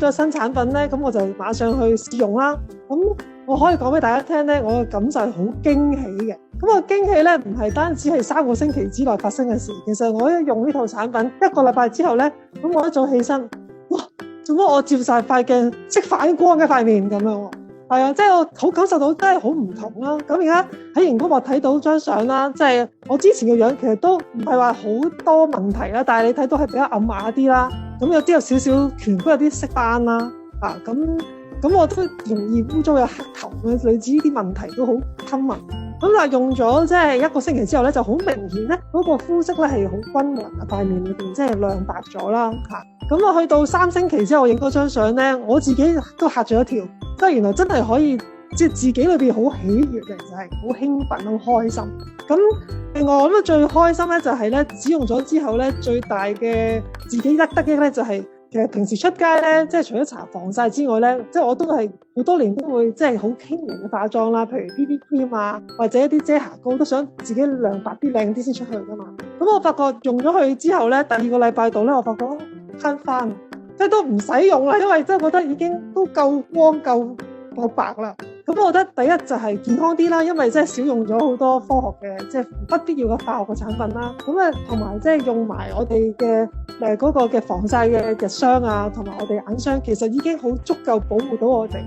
咗新產品咧，咁我就馬上去試用啦。咁我可以講俾大家聽咧，我嘅感受係好驚喜嘅。咁個驚喜咧唔係單止係3個星期之內發生嘅事，其實我一用呢套產品1個禮拜之後咧，咁我一早起身，哇！做乜我照晒塊鏡識反光嘅塊面咁樣喎？係啊，即係我好感受到真係好唔同啦。咁而家喺熒光幕睇到張相啦，即係我之前嘅樣其實都唔係話好多問題啦，但係你睇到係比較暗啞啲啦，咁有啲有少少顴骨有啲色斑啦，咁我都容易污糟有黑頭嘅，類似呢啲問題都好 common。咁但係用咗即係1個星期之後咧，就好明顯咧，嗰個膚色咧係好均勻啊，塊面裏邊即係亮白咗啦嚇。咁我去到3星期之後，我影嗰張相咧，我自己都嚇咗一跳，即係原來真係可以即係自己裏邊好喜悅嘅，就係好興奮、好開心。咁另外我覺得最開心咧就係咧，使用咗之後咧，最大嘅自己得益咧就係。其實平時出街咧，即係除咗搽防曬之外咧，即係我都係好多年都會即係好輕微嘅化妝啦，譬如 BB cream 啊，或者一啲遮瑕膏，都想自己亮白啲、靚啲先出去噶嘛。咁我發覺用咗佢之後咧，第2個禮拜度咧，我發覺慳翻，即係都唔使用啦，因為真係覺得已經都夠光、夠白啦。咁我覺得第一就係健康啲啦，因為即係少用咗好多科學嘅即係不必要嘅化學嘅產品啦。咁啊同埋即係用埋我哋嘅嗰個嘅防曬嘅日霜啊，同埋我哋眼霜，其實已經好足夠保護到我哋。